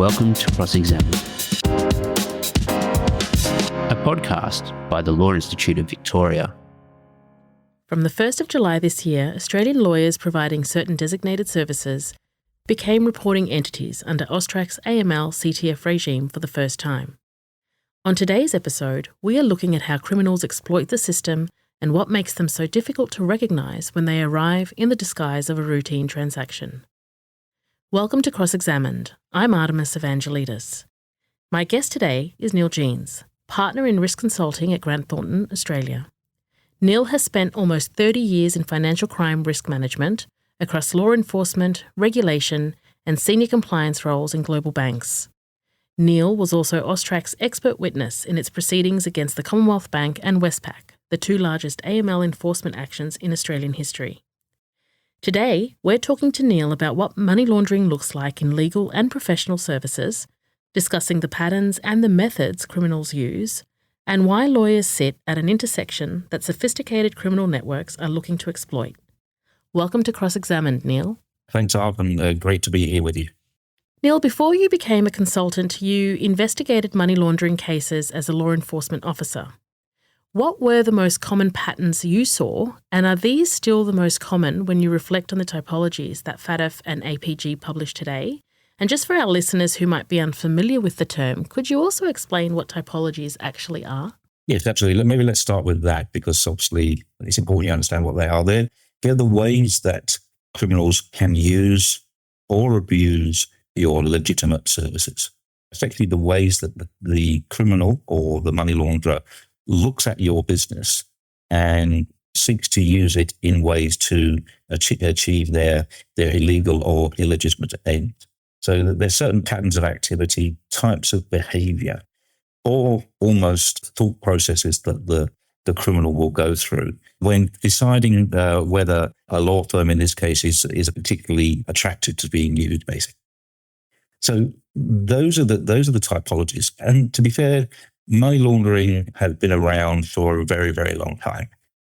Welcome to Cross-Examined, a podcast by the Law Institute of Victoria. From the 1st of July this year, Australian lawyers providing certain designated services became reporting entities under AUSTRAC's AML-CTF regime for the first time. On today's episode, we are looking at how criminals exploit the system and what makes them so difficult to recognise when they arrive in the disguise of a routine transaction. Welcome to Cross-Examined. I'm Artemis Evangelidis. My guest today is Neil Jeans, partner in risk consulting at Thornton, Australia. Neil has spent almost 30 years in financial crime risk management across law enforcement, regulation, and senior compliance roles in global banks. Neil was also AUSTRAC's expert witness in its proceedings against the Commonwealth Bank and Westpac, the two largest AML enforcement actions in Australian history. Today, we're talking to Neil about what money laundering looks like in legal and professional services, discussing the patterns and the methods criminals use, and why lawyers sit at an intersection that sophisticated criminal networks are looking to exploit. Welcome to Cross-Examined, Neil. Thanks, Arvin. Great to be here with you. Neil, before you became a consultant, you investigated money laundering cases as a law enforcement officer. What were the most common patterns you saw, and are these still the most common when you reflect on the typologies that FATF and APG publish today? And just for our listeners who might be unfamiliar with the term, could you also explain what typologies actually are? Yes, absolutely. Maybe let's start with that, because obviously it's important you understand what they are. They're the ways that criminals can use or abuse your legitimate services. Effectively, the ways that the criminal or the money launderer looks at your business and seeks to use it in ways to achieve their illegal or illegitimate end. So there's certain patterns of activity, types of behavior, or almost thought processes that the criminal will go through when deciding whether a law firm in this case is particularly attracted to being used, basically. So those are the typologies. And to be fair, money laundering has been around for a very, very long time,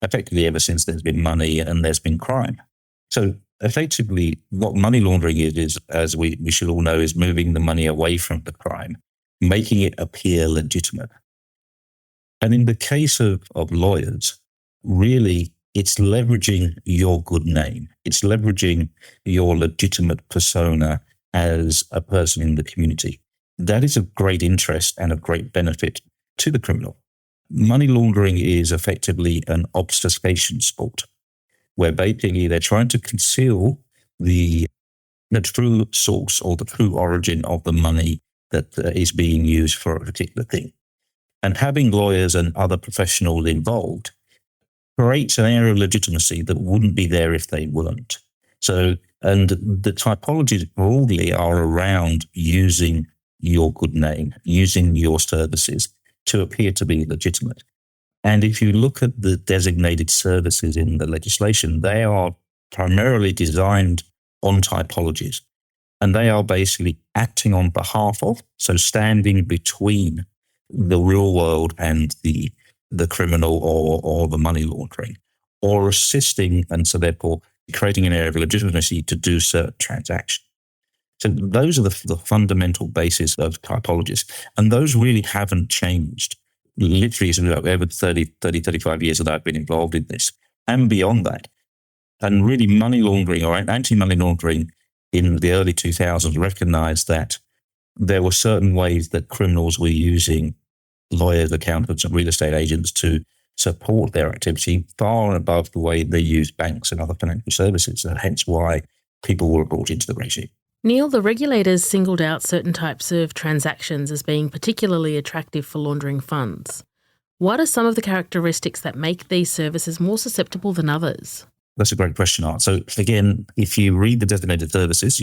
effectively ever since there's been money and there's been crime. So effectively, what money laundering is, as we should all know, is moving the money away from the crime, making it appear legitimate. And in the case of lawyers, really, it's leveraging your good name. It's leveraging your legitimate persona as a person in the community. That is of great interest and of great benefit to the criminal. Money laundering is effectively an obfuscation sport, where basically they're trying to conceal the true source or the true origin of the money that is being used for a particular thing. And having lawyers and other professionals involved creates an air of legitimacy that wouldn't be there if they weren't. So, and the typologies broadly are around using your good name, using your services to appear to be legitimate. And if you look at the designated services in the legislation, they are primarily designed on typologies. And they are basically acting on behalf of, so standing between the real world and the criminal or the money laundering, or assisting, and so therefore creating an area of legitimacy to do certain transactions. So those are the fundamental basis of typologies. And those really haven't changed. Literally, over 35 years that I've been involved in this and beyond that. And really money laundering or anti-money laundering in the early 2000s recognized that there were certain ways that criminals were using lawyers, accountants, and real estate agents to support their activity far and above the way they use banks and other financial services, and hence why people were brought into the regime. Neil, the regulators singled out certain types of transactions as being particularly attractive for laundering funds. What are some of the characteristics that make these services more susceptible than others? That's a great question, Art. So again, if you read the designated services,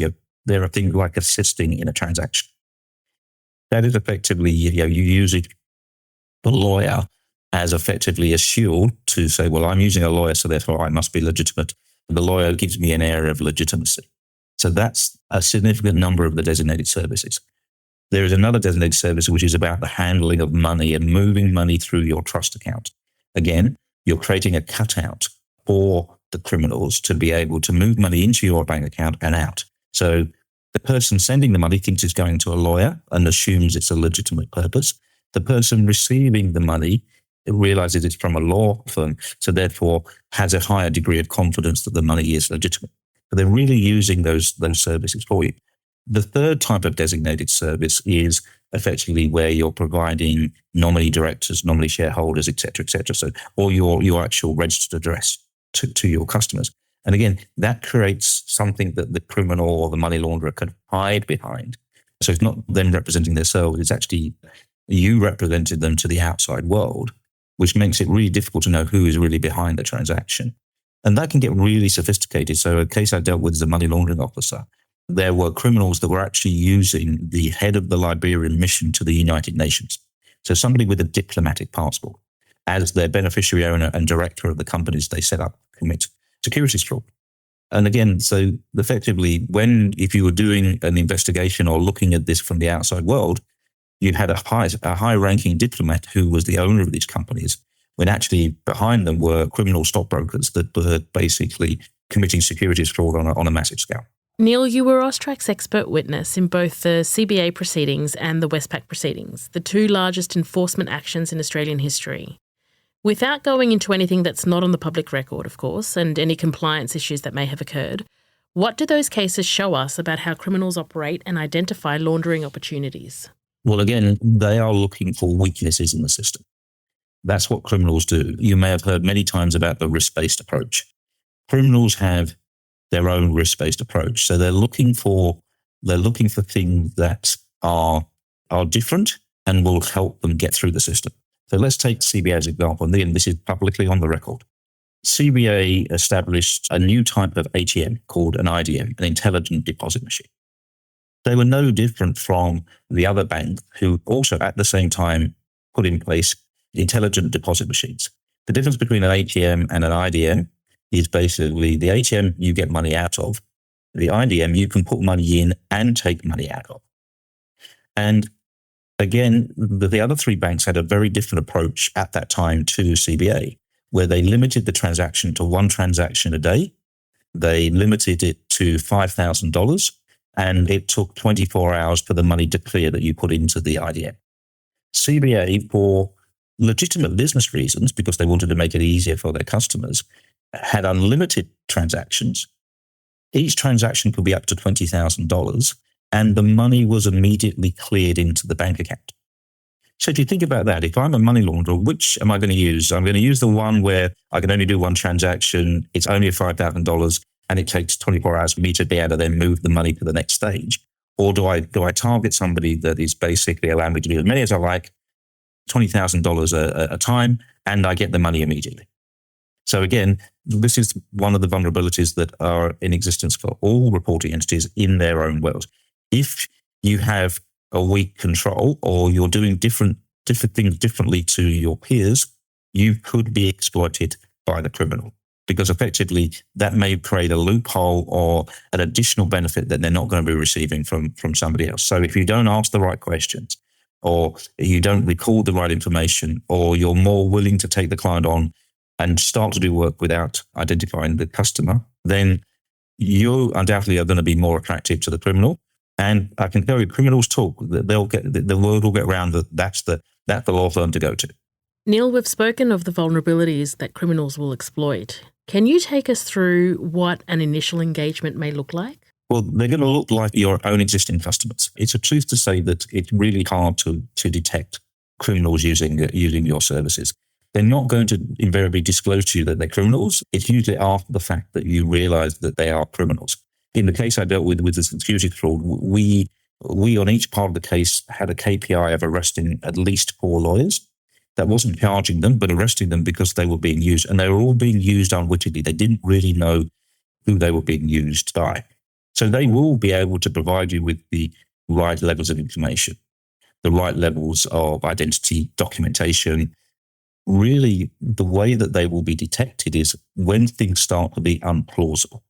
there are things like assisting in a transaction. That is effectively, you use it, the lawyer, as effectively a shield to say, well, I'm using a lawyer, so therefore I must be legitimate. The lawyer gives me an air of legitimacy. So that's a significant number of the designated services. There is another designated service which is about the handling of money and moving money through your trust account. Again, you're creating a cutout for the criminals to be able to move money into your bank account and out. So The person sending the money thinks it's going to a lawyer and assumes it's a legitimate purpose. The person receiving the money realizes it's from a law firm, so therefore has a higher degree of confidence that the money is legitimate. But they're really using those services for you. The third type of designated service is effectively where you're providing nominee directors, nominee shareholders, et cetera, so, or your actual registered address to your customers. And again, that creates something that the criminal or the money launderer can hide behind. So it's not them representing themselves, it's actually you represented them to the outside world, which makes it really difficult to know who is really behind the transaction. And that can get really sophisticated. So a case I dealt with as a money laundering officer, there were criminals that were actually using the head of the Liberian mission to the United Nations. So somebody with a diplomatic passport as their beneficiary owner and director of the companies they set up to commit securities fraud. And again, so effectively, if you were doing an investigation or looking at this from the outside world, you had a high-ranking diplomat who was the owner of these companies, when actually behind them were criminal stockbrokers that were basically committing securities fraud on a massive scale. Neil, you were AUSTRAC's expert witness in both the CBA proceedings and the Westpac proceedings, the two largest enforcement actions in Australian history. Without going into anything that's not on the public record, of course, and any compliance issues that may have occurred, what do those cases show us about how criminals operate and identify laundering opportunities? Well, again, they are looking for weaknesses in the system. That's what criminals do. You may have heard many times about the risk-based approach. Criminals have their own risk-based approach. So they're looking for things that are different and will help them get through the system. So let's take CBA as an example, and then this is publicly on the record. CBA established a new type of ATM called an IDM, an intelligent deposit machine. They were no different from the other bank who also at the same time put in place intelligent deposit machines. The difference between an ATM and an IDM is basically the ATM you get money out of. The IDM you can put money in and take money out of. And again, the other three banks had a very different approach at that time to CBA, where they limited the transaction to one transaction a day. They limited it to $5,000, and it took 24 hours for the money to clear that you put into the IDM. CBA, for legitimate business reasons, because they wanted to make it easier for their customers, had unlimited transactions. Each transaction could be up to $20,000, and the money was immediately cleared into the bank account. So if you think about that, if I'm a money launderer, which am I going to use? I'm going to use the one where I can only do one transaction, it's only $5,000, and it takes 24 hours for me to be able to then move the money to the next stage. Or do I target somebody that is basically allowing me to do as many as I like, $20,000 a time, and I get the money immediately? So again, this is one of the vulnerabilities that are in existence for all reporting entities in their own world. If you have a weak control or you're doing different things differently to your peers, you could be exploited by the criminal, because effectively that may create a loophole or an additional benefit that they're not going to be receiving from somebody else. So if you don't ask the right questions, or you don't record the right information, or you're more willing to take the client on and start to do work without identifying the customer, then you undoubtedly are going to be more attractive to the criminal. And I can tell you, criminals talk, the word will get around that that's the law firm to go to. Neil, we've spoken of the vulnerabilities that criminals will exploit. Can you take us through what an initial engagement may look like? Well, they're going to look like your own existing customers. It's a truth to say that it's really hard to detect criminals using your services. They're not going to invariably disclose to you that they're criminals. It's usually after the fact that you realize that they are criminals. In the case I dealt with the securities fraud, we on each part of the case had a KPI of arresting at least 4 lawyers. That wasn't charging them, but arresting them because they were being used. And they were all being used unwittingly. They didn't really know who they were being used by. So they will be able to provide you with the right levels of information, the right levels of identity documentation. Really, the way that they will be detected is when things start to be implausible.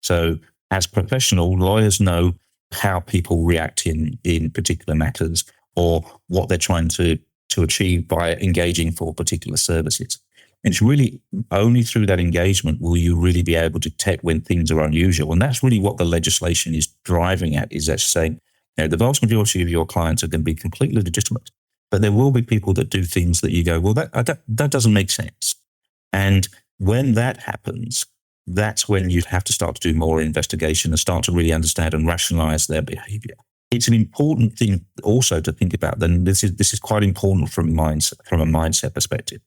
So as professional, lawyers know how people react in particular matters or what they're trying to achieve by engaging for particular services. It's really only through that engagement will you really be able to detect when things are unusual. And that's really what the legislation is driving at, is that saying, the vast majority of your clients are going to be completely legitimate, but there will be people that do things that you go, well, that doesn't make sense. And when that happens, that's when you have to start to do more investigation and start to really understand and rationalize their behavior. It's an important thing also to think about. Then this is quite important from a mindset perspective.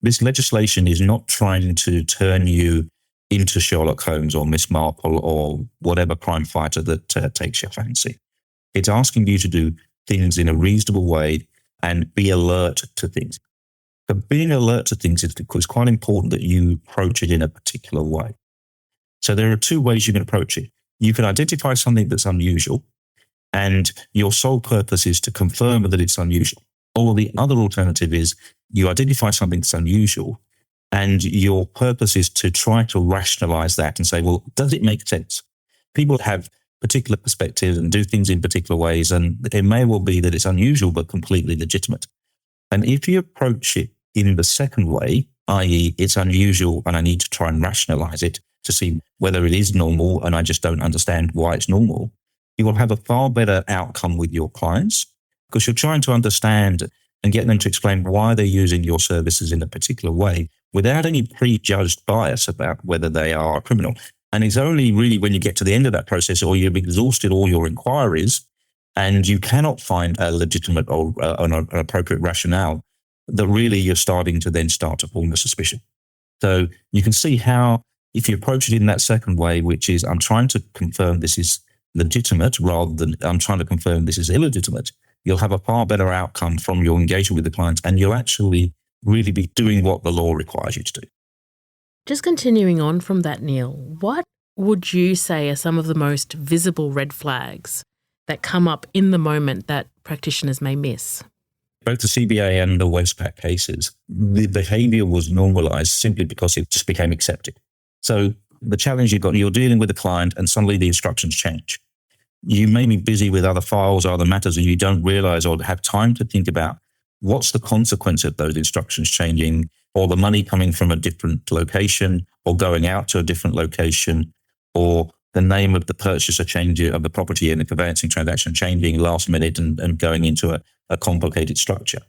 This legislation is not trying to turn you into Sherlock Holmes or Miss Marple or whatever crime fighter that takes your fancy. It's asking you to do things in a reasonable way and be alert to things. But being alert to things is quite important that you approach it in a particular way. So there are two ways you can approach it. You can identify something that's unusual, and your sole purpose is to confirm that it's unusual. Or the other alternative is you identify something that's unusual, and your purpose is to try to rationalize that and say, well, does it make sense? People have particular perspectives and do things in particular ways, and it may well be that it's unusual but completely legitimate. And if you approach it in the second way, i.e. it's unusual and I need to try and rationalize it to see whether it is normal and I just don't understand why it's normal, you will have a far better outcome with your clients because you're trying to understand and get them to explain why they're using your services in a particular way without any prejudged bias about whether they are a criminal. And it's only really when you get to the end of that process or you've exhausted all your inquiries and you cannot find a legitimate or an appropriate rationale that really you're starting to form a suspicion. So you can see how if you approach it in that second way, which is I'm trying to confirm this is legitimate rather than I'm trying to confirm this is illegitimate, you'll have a far better outcome from your engagement with the client and you'll actually really be doing what the law requires you to do. Just continuing on from that, Neil, what would you say are some of the most visible red flags that come up in the moment that practitioners may miss? Both the CBA and the Westpac cases, the behavior was normalized simply because it just became accepted. So the challenge you're dealing with a client and suddenly the instructions change. You may be busy with other files or other matters and you don't realize or have time to think about what's the consequence of those instructions changing or the money coming from a different location or going out to a different location or the name of the purchaser changing of the property in the conveyancing transaction changing last minute and going into a complicated structure.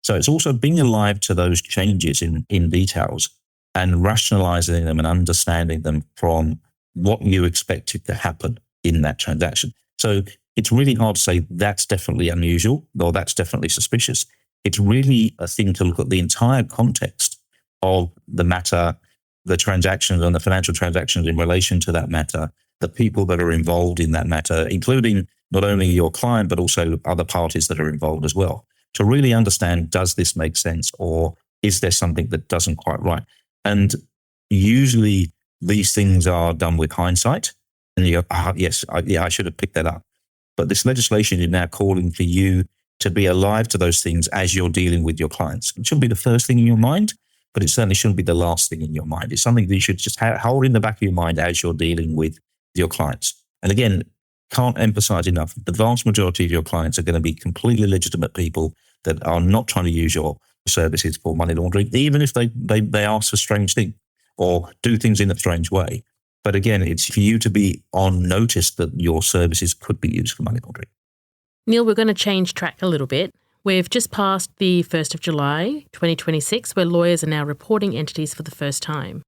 So it's also being alive to those changes in details and rationalizing them and understanding them from what you expected to happen in that transaction. So it's really hard to say that's definitely unusual or that's definitely suspicious. It's really a thing to look at the entire context of the matter, the transactions and the financial transactions in relation to that matter, the people that are involved in that matter, including not only your client, but also other parties that are involved as well, to really understand, does this make sense or is there something that doesn't quite right? And usually these things are done with hindsight. And you go, yes, I should have picked that up. But this legislation is now calling for you to be alive to those things as you're dealing with your clients. It shouldn't be the first thing in your mind, but it certainly shouldn't be the last thing in your mind. It's something that you should just hold in the back of your mind as you're dealing with your clients. And again, can't emphasize enough, the vast majority of your clients are going to be completely legitimate people that are not trying to use your services for money laundering, even if they ask for strange things or do things in a strange way. But again, it's for you to be on notice that your services could be used for money laundering. Neil, we're going to change track a little bit. We've just passed the 1st of July, 2026, where lawyers are now reporting entities for the first time.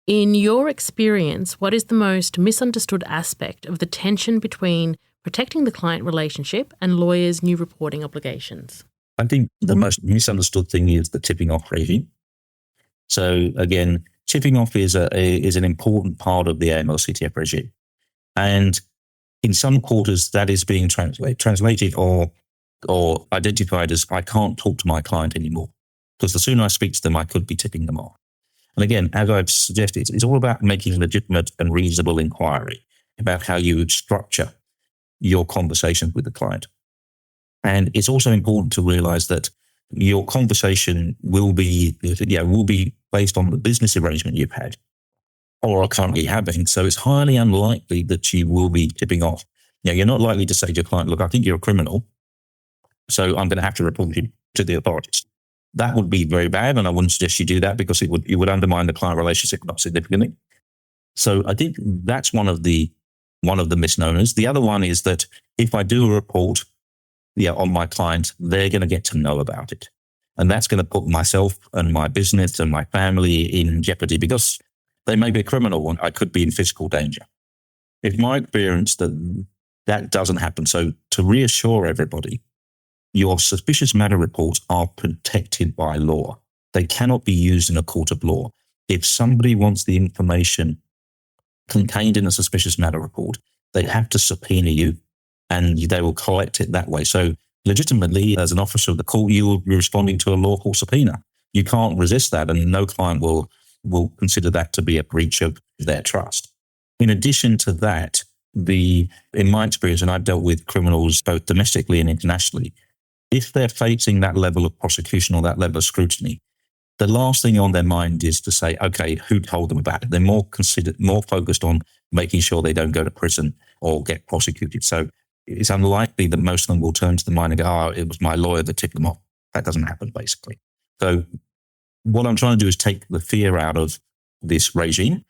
In your experience, what is the most misunderstood aspect of the tension between protecting the client relationship and lawyers' new reporting obligations? I think the most misunderstood thing is the tipping off regime. So again, tipping off is an important part of the AML-CTF regime. And in some quarters, that is being translated or identified as I can't talk to my client anymore because the sooner I speak to them, I could be tipping them off. And again, as I've suggested, it's all about making legitimate and reasonable inquiry about how you would structure your conversations with the client. And it's also important to realize that your conversation will be based on the business arrangement you've had or are currently having. So it's highly unlikely that you will be tipping off. You're not likely to say to your client, look, I think you're a criminal, so I'm going to have to report you to the authorities. That would be very bad, and I wouldn't suggest you do that because it would undermine the client relationship not significantly. So I think that's one of the misnomers. The other one is that if I do a report on my client, they're going to get to know about it. And that's going to put myself and my business and my family in jeopardy because they may be a criminal and I could be in physical danger. It's my experience that doesn't happen. So to reassure everybody, your suspicious matter reports are protected by law. They cannot be used in a court of law. If somebody wants the information contained in a suspicious matter report, they have to subpoena you and they will collect it that way. So legitimately, as an officer of the court, you will be responding to a lawful subpoena. You can't resist that, and no client will consider that to be a breach of their trust. In addition to that, in my experience, and I've dealt with criminals both domestically and internationally, if they're facing that level of prosecution or that level of scrutiny, the last thing on their mind is to say, okay, who told them about it? They're more focused on making sure they don't go to prison or get prosecuted. So it's unlikely that most of them will turn to the mind and go, oh, it was my lawyer that tipped them off. That doesn't happen, basically. So what I'm trying to do is take the fear out of this regime.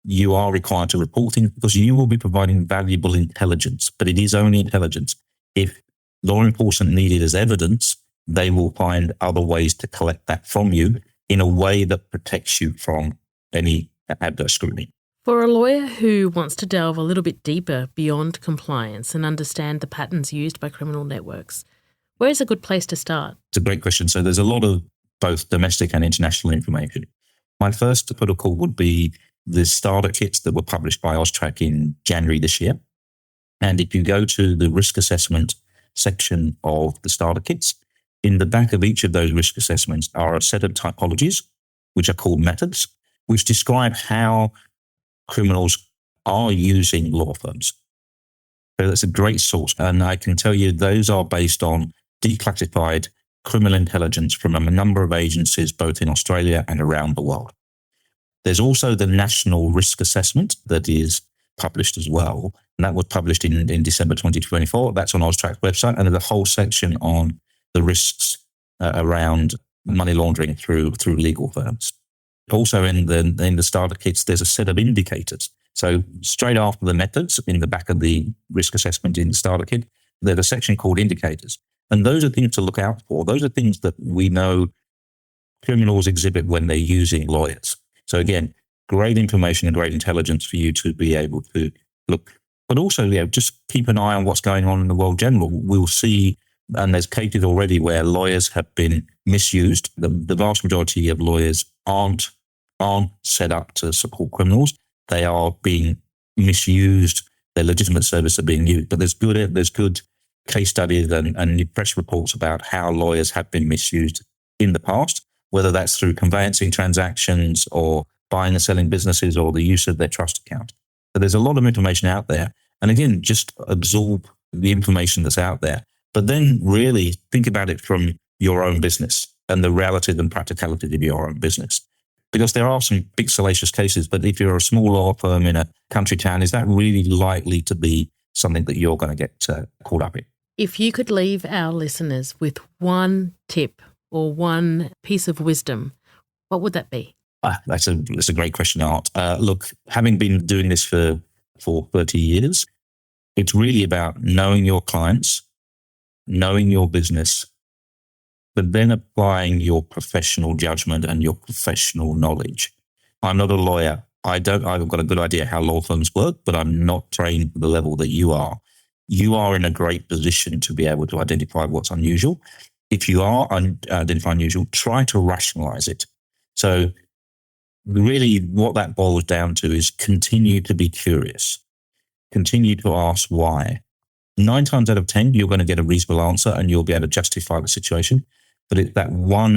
You are required to report things because you will be providing valuable intelligence, but it is only intelligence. If law enforcement need it as evidence, they will find other ways to collect that from you in a way that protects you from any adverse scrutiny. For a lawyer who wants to delve a little bit deeper beyond compliance and understand the patterns used by criminal networks, where is a good place to start? It's a great question. So there's a lot of both domestic and international information. My first protocol would be the starter kits that were published by AUSTRAC in January this year. And if you go to the risk assessment section of the starter kits, in the back of each of those risk assessments are a set of typologies, which are called methods, which describe how criminals are using law firms. So that's a great source. And I can tell you those are based on declassified criminal intelligence from a number of agencies, both in Australia and around the world. There's also the National Risk Assessment that is published as well. And that was published in December 2024. That's on AUSTRAC's website. And there's a whole section on the risks around money laundering through legal firms. Also in the starter kits, there's a set of indicators. So straight after the methods, in the back of the risk assessment in the starter kit, there's a section called indicators. And those are things to look out for. Those are things that we know criminals exhibit when they're using lawyers. So again, great information and great intelligence for you to be able to look. But also, just keep an eye on what's going on in the world general. We'll see, and there's cases already where lawyers have been misused. The vast majority of lawyers aren't set up to support criminals. They are being misused. Their legitimate services are being used. But there's good case studies and press reports about how lawyers have been misused in the past, whether that's through conveyancing transactions or buying and selling businesses or the use of their trust account. So there's a lot of information out there. And again, just absorb the information that's out there. But then really think about it from your own business and the relative and practicality of your own business. Because there are some big salacious cases, but if you're a small law firm in a country town, is that really likely to be something that you're going to get caught up in? If you could leave our listeners with one tip or one piece of wisdom, what would that be? That's a great question, Art. Look, having been doing this for 30 years, it's really about knowing your clients, knowing your business, but then applying your professional judgment and your professional knowledge. I'm not a lawyer. I've got a good idea how law firms work, but I'm not trained to the level that you are. You are in a great position to be able to identify what's unusual. If you are identifying unusual, try to rationalize it. So really what that boils down to is continue to be curious. Continue to ask why. 9 times out of 10, you're going to get a reasonable answer and you'll be able to justify the situation. But it's that one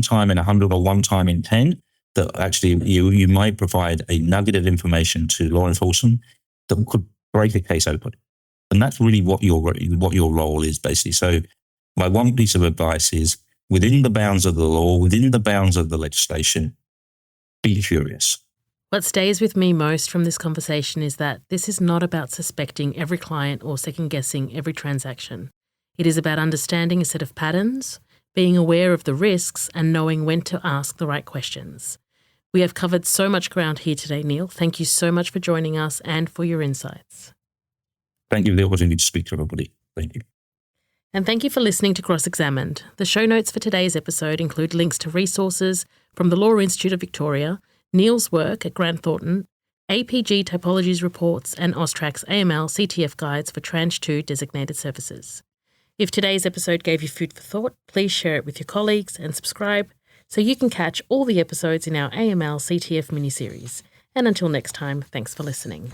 time in 100 or one time in 10 that actually you might provide a nugget of information to law enforcement that could break a case open. And that's really what your role is, basically. So my one piece of advice is, within the bounds of the law, within the bounds of the legislation, be curious. What stays with me most from this conversation is that this is not about suspecting every client or second-guessing every transaction. It is about understanding a set of patterns, being aware of the risks and knowing when to ask the right questions. We have covered so much ground here today, Neil. Thank you so much for joining us and for your insights. Thank you for the opportunity to speak to everybody. Thank you. And thank you for listening to Cross Examined. The show notes for today's episode include links to resources from the Law Institute of Victoria, Neil's work at Grant Thornton, APG typologies reports, and AUSTRAC's AML CTF guides for Tranche 2 designated services. If today's episode gave you food for thought, please share it with your colleagues and subscribe so you can catch all the episodes in our AML CTF miniseries. And until next time, thanks for listening.